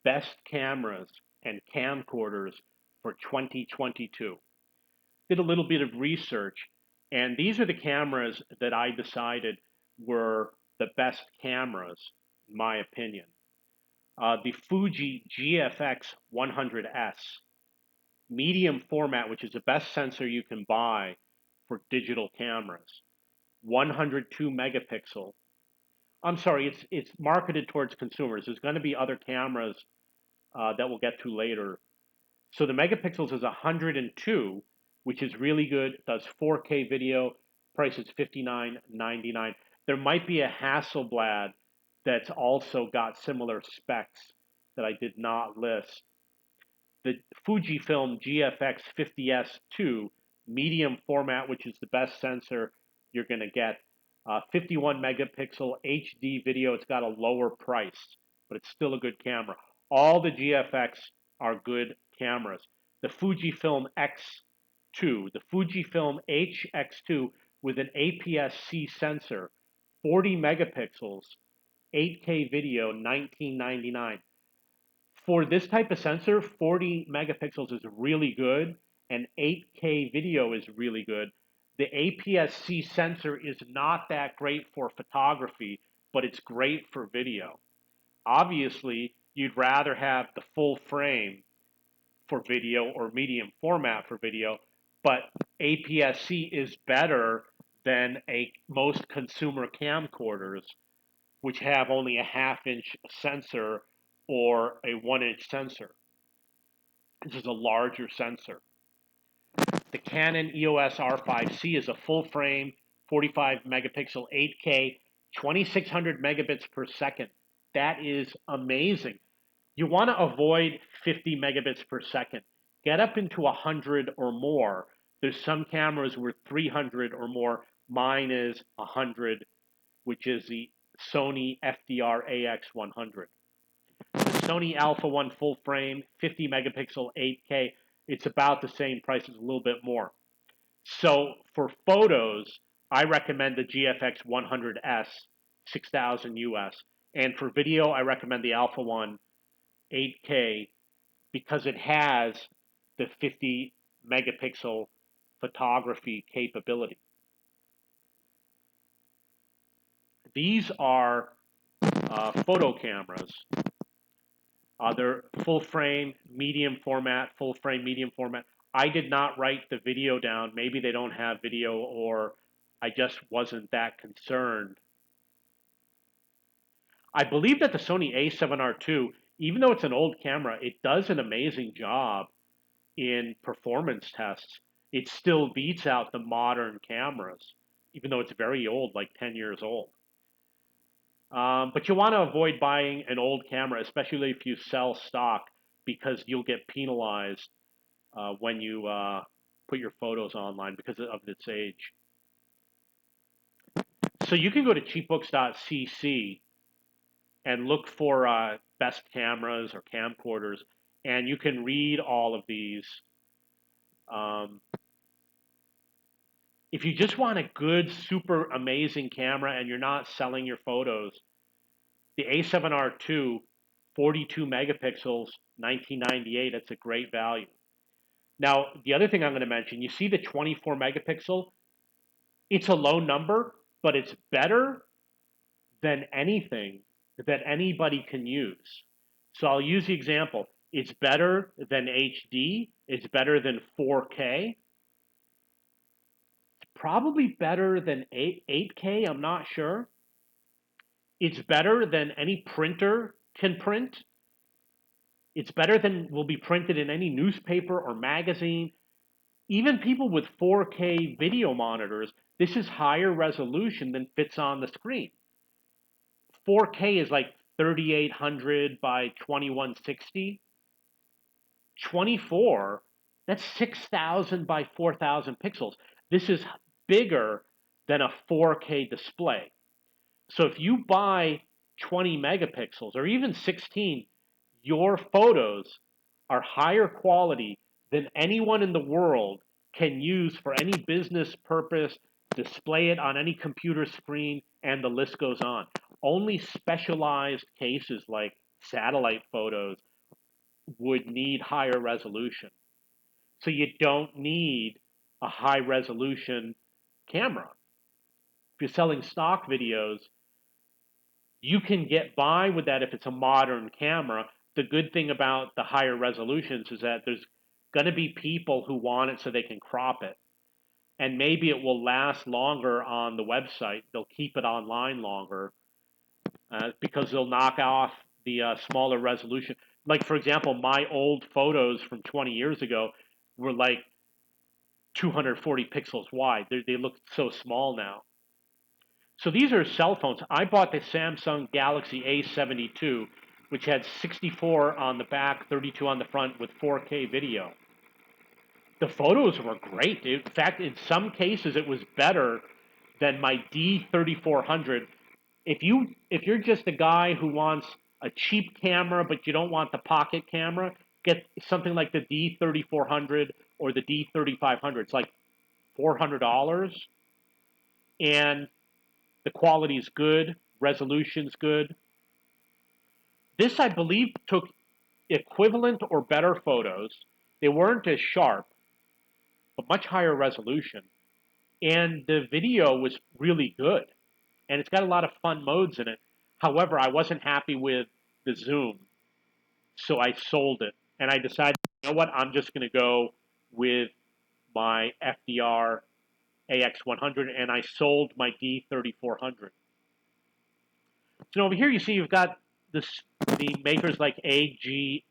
best cameras and camcorders for 2022. Did a little bit of research, and these are the cameras that I decided were the best cameras, in my opinion. The Fuji GFX 100S, medium format, which is the best sensor you can buy for digital cameras. 102 megapixel. I'm sorry, it's marketed towards consumers. There's going to be other cameras that we'll get to later. So the megapixels is 102, which is really good. It does 4K video. Price is $59.99. There might be a Hasselblad that's also got similar specs that I did not list. The Fujifilm GFX 50S2 medium format, which is the best sensor you're going to get. 51 megapixel HD video. It's got a lower price, but it's still a good camera. All the GFX are good cameras. The Fujifilm X2, the Fujifilm HX2 with an APS-C sensor, 40 megapixels, 8K video, $19.99. For this type of sensor, 40 megapixels is really good, and 8K video is really good. The APS-C sensor is not that great for photography, but it's great for video. Obviously, you'd rather have the full frame for video or medium format for video, but APS-C is better than most consumer camcorders, which have only a half-inch sensor or a 1-inch sensor. This is a larger sensor. The Canon EOS R5C is a full frame, 45 megapixel, 8K, 2600 megabits per second. That is amazing. You want to avoid 50 megabits per second. Get up into 100 or more. There's some cameras with 300 or more. Mine is 100, which is the Sony FDR AX100. The Sony Alpha 1 full frame, 50 megapixel, 8K, it's about the same price, it's a little bit more. So for photos, I recommend the GFX 100S, 6,000 US. And for video, I recommend the Alpha 1 8K because it has the 50 megapixel photography capability. These are photo cameras. They're full frame, medium format, full frame, medium format. I did not write the video down. Maybe they don't have video, or I just wasn't that concerned. I believe that the Sony A7R II, even though it's an old camera, it does an amazing job in performance tests. It still beats out the modern cameras, even though it's very old, like 10 years old. But you want to avoid buying an old camera, especially if you sell stock, because you'll get penalized when you put your photos online because of its age. So you can go to cheapbooks.cc and look for best cameras or camcorders, and you can read all of these. If you just want a good, super amazing camera and you're not selling your photos, the A7R II, 42 megapixels, 1998, that's a great value. Now, the other thing I'm going to mention, you see the 24 megapixel? It's a low number, but it's better than anything that anybody can use. So I'll use the example. It's better than HD. It's better than 4K. It's probably better than 8K, I'm not sure. It's better than any printer can print. It's better than will be printed in any newspaper or magazine. Even people with 4K video monitors, this is higher resolution than fits on the screen. 4K is like 3800 by 2160. 24, that's 6000 by 4000 pixels. This is bigger than a 4K display. So if you buy 20 megapixels or even 16, your photos are higher quality than anyone in the world can use for any business purpose, display it on any computer screen, and the list goes on. Only specialized cases like satellite photos would need higher resolution. So you don't need a high resolution camera. If you're selling stock videos, you can get by with that if it's a modern camera. The good thing about the higher resolutions is that there's going to be people who want it so they can crop it. And maybe it will last longer on the website. They'll keep it online longer because they'll knock off the smaller resolution. Like, for example, my old photos from 20 years ago were like 240 pixels wide. They look so small now. So these are cell phones. I bought the Samsung Galaxy A72, which had 64 on the back, 32 on the front with 4K video. The photos were great. In fact, in some cases, it was better than my D3400. If you're just a guy who wants a cheap camera but you don't want the pocket camera, get something like the D3400 or the D3500. It's like $400, and the quality is good, resolution's good. This, I believe, took equivalent or better photos. They weren't as sharp, but much higher resolution. And the video was really good. And it's got a lot of fun modes in it. However, I wasn't happy with the zoom, so I sold it. And I decided, you know what, I'm just going to go with my FDR AX100, and I sold my D3400. So over here you see you've got the makers like AJA,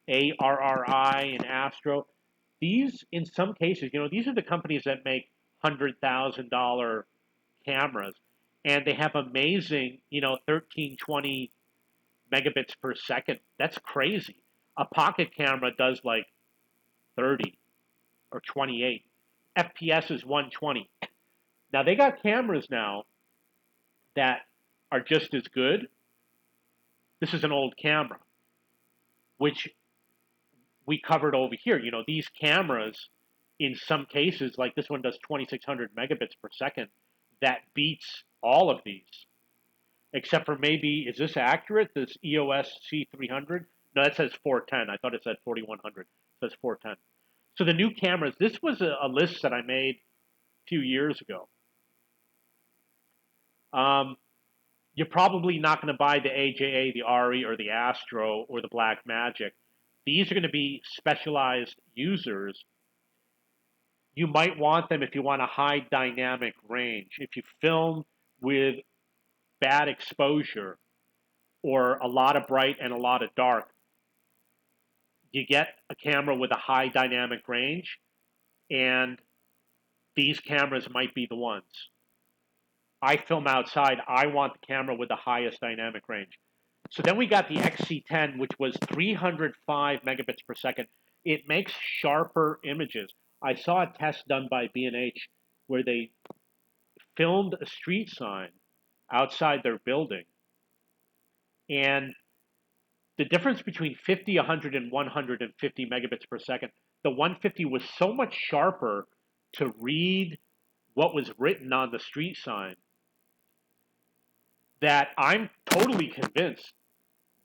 ARRI, and Astro. These, in some cases, these are the companies that make $100,000 cameras, and they have amazing, 1320 megabits per second. That's crazy. A pocket camera does like 30 or 28. FPS is 120. Now they got cameras now that are just as good. This is an old camera, which we covered over here. These cameras, in some cases, like this one does 2600 megabits per second, that beats all of these. Except for maybe, is this accurate? This EOS C300? No, that says 410. I thought it said 4100. It says 410. So the new cameras, this was a list that I made a few years ago. You're probably not going to buy the AJA, the RE, or the Astro, or the Black Magic. These are going to be specialized users. You might want them if you want a high dynamic range. If you film with bad exposure or a lot of bright and a lot of dark, you get a camera with a high dynamic range, and these cameras might be the ones. I film outside. I want the camera with the highest dynamic range. So then we got the XC10, which was 305 megabits per second. It makes sharper images. I saw a test done by B&H where they filmed a street sign outside their building, and the difference between 50, 100, and 150 megabits per second, the 150 was so much sharper to read what was written on the street sign that I'm totally convinced,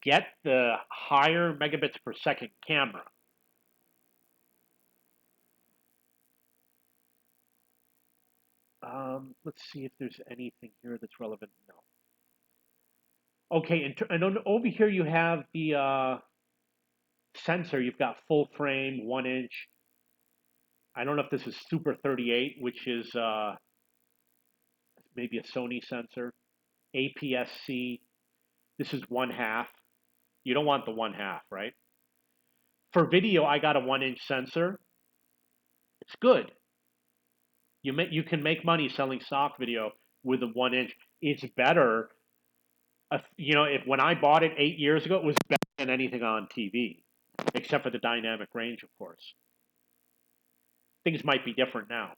get the higher megabits per second camera. Let's see if there's anything here that's relevant. No. Okay, and over here you have the sensor. You've got full frame, 1 inch. I don't know if this is Super 38, which is maybe a Sony sensor. APS-C. This is 1/2. You don't want the 1/2, right? For video, I got a 1 inch sensor. It's good. You can make money selling stock video with a 1 inch. It's better. If when I bought it 8 years ago, it was better than anything on TV, except for the dynamic range, of course. Things might be different now.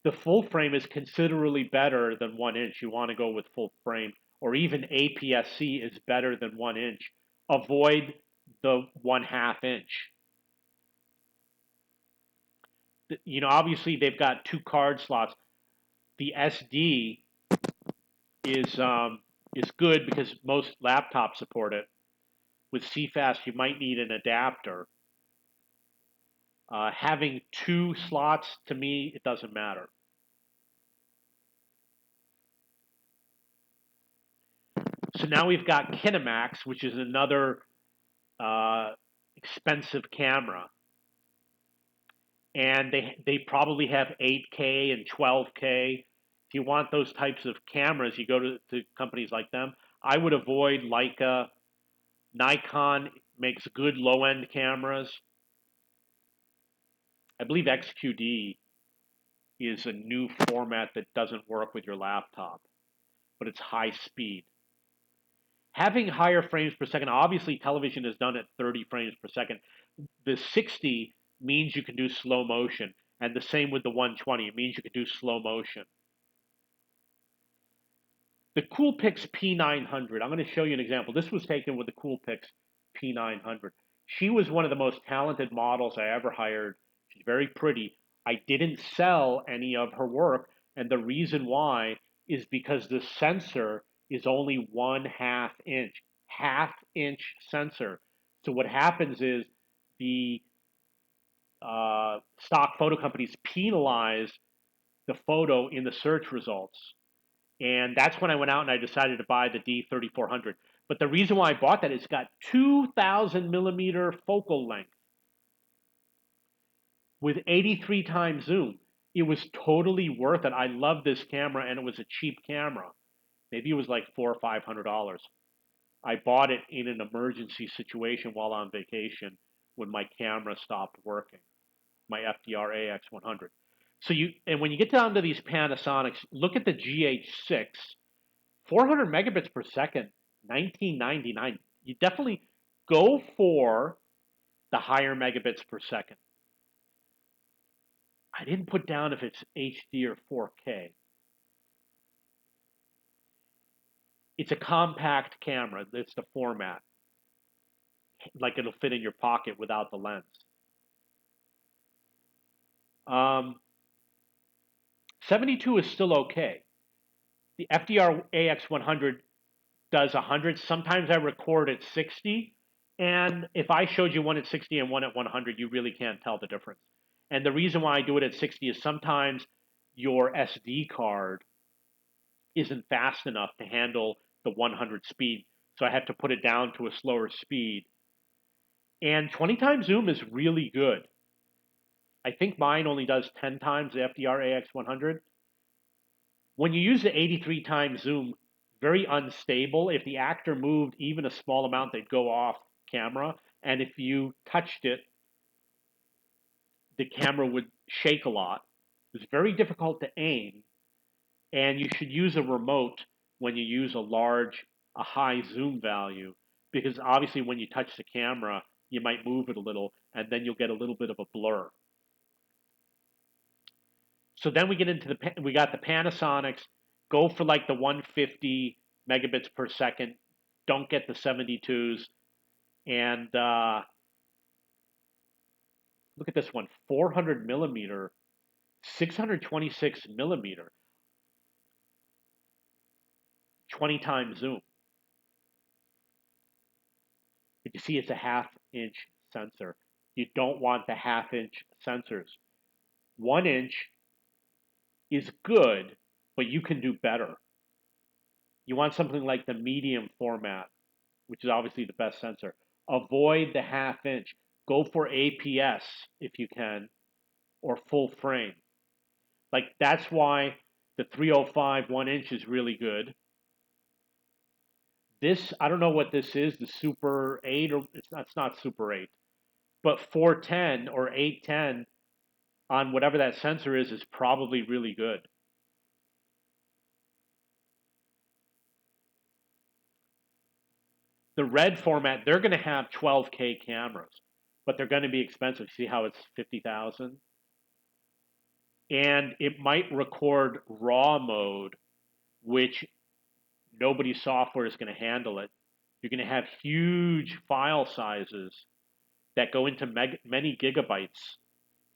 The full frame is considerably better than 1 inch. You want to go with full frame, or even APS-C is better than 1 inch. Avoid the 1/2 inch. Obviously they've got 2 card slots. The SD is good because most laptops support it. with CFast, you might need an adapter. Having two slots, to me, it doesn't matter. So now we've got Kinemax, which is another expensive camera. And they probably have 8K and 12K. If you want those types of cameras, you go to companies like them. I would avoid Leica. Nikon makes good low-end cameras. I believe XQD is a new format that doesn't work with your laptop, but it's high speed. Having higher frames per second, obviously television is done at 30 frames per second. The 60 means you can do slow motion, and the same with the 120. It means you can do slow motion. The Coolpix P900, I'm going to show you an example. This was taken with the Coolpix P900. She was one of the most talented models I ever hired. She's very pretty. I didn't sell any of her work, and the reason why is because the sensor is only 1/2 inch, half-inch sensor. So what happens is the stock photo companies penalize the photo in the search results. And that's when I went out and I decided to buy the D3400. But the reason why I bought that is it's got 2,000 millimeter focal length with 83 times zoom. It was totally worth it. I love this camera, and it was a cheap camera. Maybe it was like $400 or $500. I bought it in an emergency situation while on vacation when my camera stopped working, my FDR AX100. So and when you get down to these Panasonics, look at the GH6. 400 megabits per second, 1999. You definitely go for the higher megabits per second. I didn't put down if it's HD or 4K. It's a compact camera. It's the format. Like it'll fit in your pocket without the lens. Um, 72 is still okay. The FDR AX100 does 100. Sometimes I record at 60. And if I showed you one at 60 and one at 100, you really can't tell the difference. And the reason why I do it at 60 is sometimes your SD card isn't fast enough to handle the 100 speed. So I have to put it down to a slower speed. And 20 times zoom is really good. I think mine only does 10 times the FDR AX100. When you use the 83 times zoom, very unstable. If the actor moved even a small amount, they'd go off camera. And if you touched it, the camera would shake a lot. It's very difficult to aim. And you should use a remote when you use a high zoom value, because obviously when you touch the camera, you might move it a little, and then you'll get a little bit of a blur. So then we get into we got the Panasonics. Go for like the 150 megabits per second. Don't get the 72s. And look at this one, 400 millimeter, 626 millimeter, 20 times zoom. But you see it's a half-inch sensor. You don't want the half-inch sensors. 1 inch is good, but you can do better. You want something like the medium format, which is obviously the best sensor. Avoid the half-inch. Go for APS if you can, or full frame. Like that's why the 305 1 inch is really good. This, I don't know what this is, the Super 8, or it's not Super 8, but 410 or 810 on whatever that sensor is probably really good. The red format, they're going to have 12K cameras, but they're going to be expensive. See how it's 50,000? And it might record RAW mode, which nobody's software is going to handle it. You're going to have huge file sizes that go into many gigabytes,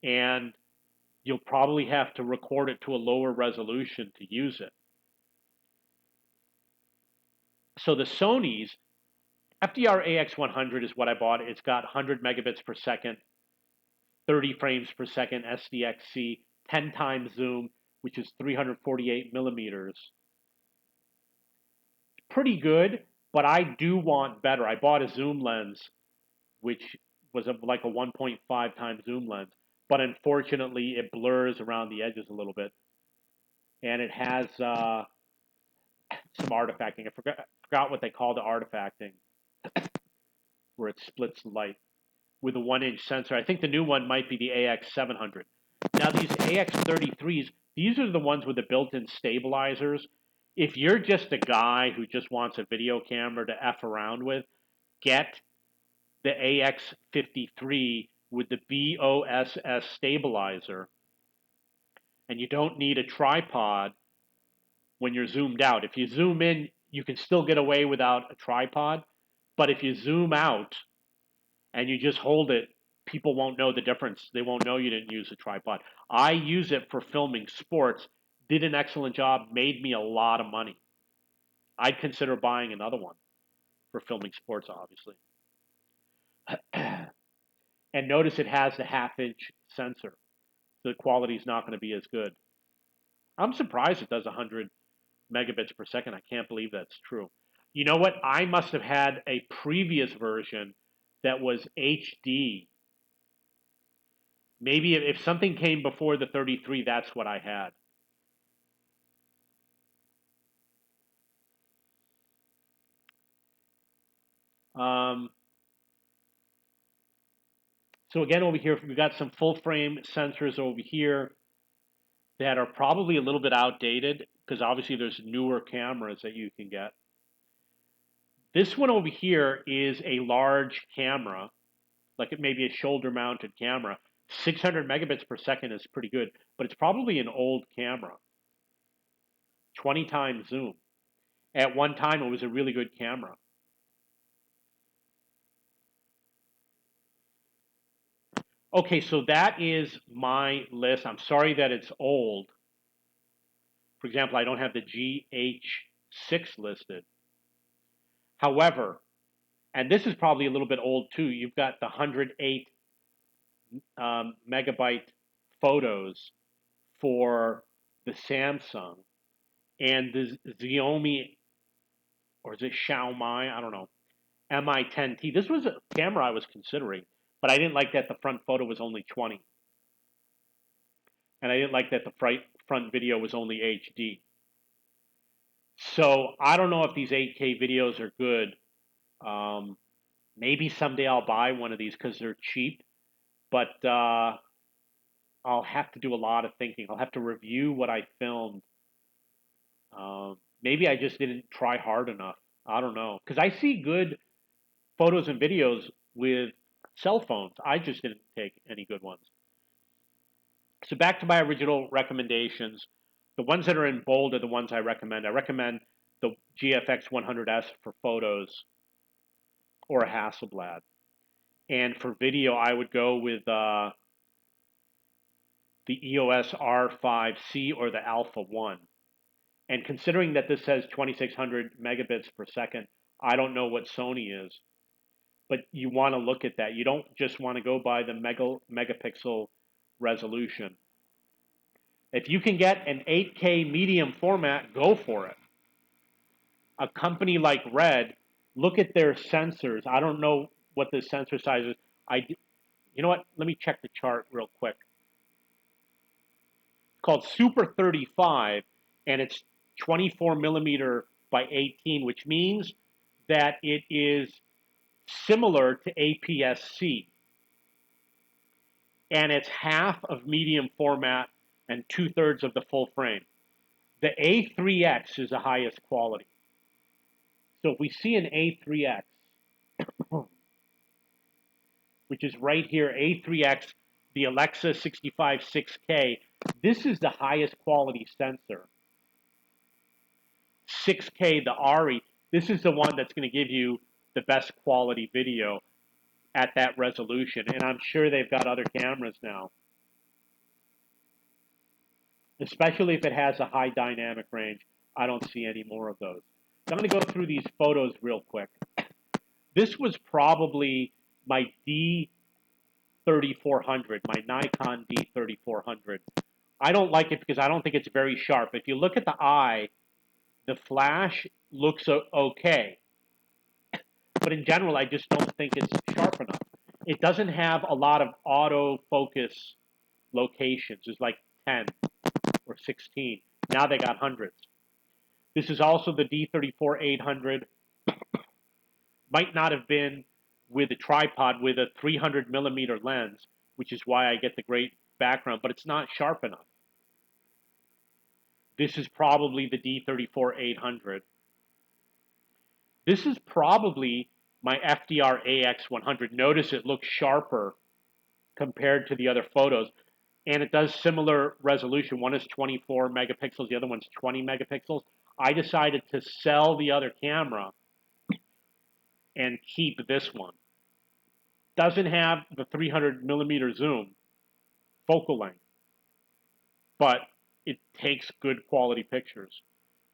and you'll probably have to record it to a lower resolution to use it. So the Sonys FDR AX100 is what I bought. It's got 100 megabits per second, 30 frames per second SDXC, 10 times zoom, which is 348 millimeters. Pretty good, but I do want better. I bought a zoom lens, which was like a 1.5 times zoom lens, but unfortunately it blurs around the edges a little bit, and it has some artifacting. I forgot what they call the artifacting, where it splits light with a 1-inch sensor. I think the new one might be the AX700. Now these AX33s, these are the ones with the built-in stabilizers. If you're just a guy who just wants a video camera to F around with, get the AX53 with the BOSS stabilizer, and you don't need a tripod when you're zoomed out. If you zoom in, you can still get away without a tripod, but if you zoom out and you just hold it, people won't know the difference. They won't know you didn't use a tripod. I use it for filming sports, did an excellent job, made me a lot of money. I'd consider buying another one for filming sports, obviously. And notice it has the half-inch sensor. The quality is not going to be as good. I'm surprised it does 100 megabits per second. I can't believe that's true. You know what? I must have had a previous version that was HD. Maybe if something came before the 33, that's what I had. So again, over here, we've got some full frame sensors over here that are probably a little bit outdated because obviously there's newer cameras that you can get. This one over here is a large camera, like it may be a shoulder mounted camera. 600 megabits per second is pretty good, but it's probably an old camera. 20 times zoom. At one time, it was a really good camera. Okay, so that is my list. I'm sorry that it's old. For example, I don't have the GH6 listed. However, and this is probably a little bit old too, you've got the 108 megabyte photos for the Samsung and the Xiaomi, or is it Xiaomi? I don't know. Mi-10T. This was a camera I was considering, but I didn't like that the front photo was only 20. And I didn't like that the front video was only HD. So I don't know if these 8K videos are good. Maybe someday I'll buy one of these because they're cheap, but I'll have to do a lot of thinking. I'll have to review what I filmed. Maybe I just didn't try hard enough. I don't know. Because I see good photos and videos with cell phones. I just didn't take any good ones. So back to my original recommendations. The ones that are in bold are the ones I recommend. I recommend the GFX 100S for photos or a Hasselblad. And for video, I would go with the EOS R5C or the Alpha 1. And considering that this says 2600 megabits per second, I don't know what Sony is. But you want to look at that. You don't just want to go by the megapixel resolution. If you can get an 8K medium format, go for it. A company like Red, look at their sensors. I don't know what the sensor size is. You know what? Let me check the chart real quick. It's called Super 35, and it's 24 millimeter by 18, which means that it is similar to APS-C. And it's half of medium format and 2/3 of the full frame. The A3X is the highest quality. So if we see an A3X, which is right here, A3X, the Alexa 65 6K, this is the highest quality sensor. 6K, the Ari, this is the one that's going to give you the best quality video at that resolution. And I'm sure they've got other cameras now, especially if it has a high dynamic range. I don't see any more of those. So I'm going to go through these photos real quick. This was probably my D3400, my Nikon D3400. I don't like it because I don't think it's very sharp. If you look at the eye, the flash looks okay, but in general, I just don't think it's sharp enough. It doesn't have a lot of autofocus locations. There's like 10 or 16. Now they got hundreds. This is also the D34-800. Might not have been with a tripod with a 300 millimeter lens, which is why I get the great background, but it's not sharp enough. This is probably the D34-800. This is probably my FDR AX100. Notice it looks sharper compared to the other photos. And it does similar resolution. One is 24 megapixels, the other one's 20 megapixels. I decided to sell the other camera and keep this one. Doesn't have the 300 millimeter zoom focal length, but it takes good quality pictures.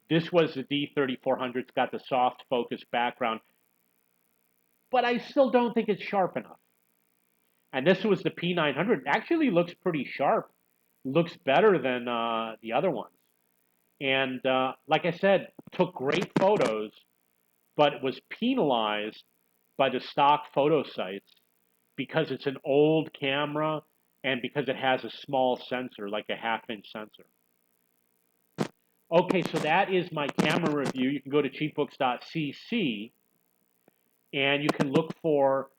This was the D3400. It's got the soft focus background, but I still don't think it's sharp enough. And this was the P900. It actually looks pretty sharp. Looks better than the other ones. And like I said, took great photos, but was penalized by the stock photo sites because it's an old camera and because it has a small sensor, like a half-inch sensor. Okay, so that is my camera review. You can go to cheapbooks.cc and you can look for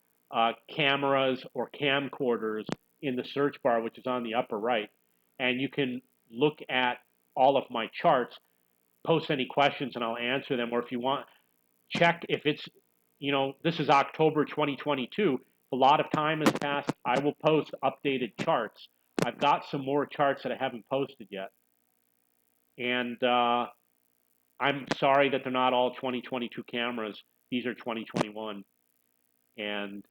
cameras or camcorders in the search bar, which is on the upper right. And you can look at all of my charts, post any questions, and I'll answer them. Or if you want, check if it's, this is October 2022. A lot of time has passed. I will post updated charts. I've got some more charts that I haven't posted yet. And I'm sorry that they're not all 2022 cameras. These are 2021. And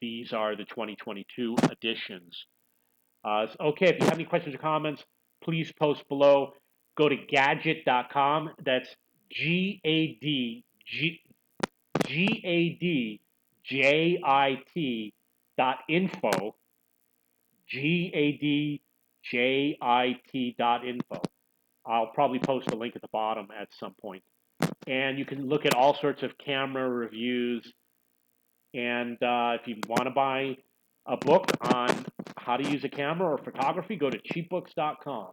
these are the 2022 editions. Okay, if you have any questions or comments, please post below. Go to gadget.com. That's GADJIT .info. GADJIT.info. I'll probably post a link at the bottom at some point. And you can look at all sorts of camera reviews. And if you want to buy a book on how to use a camera or photography, go to cheapbooks.com.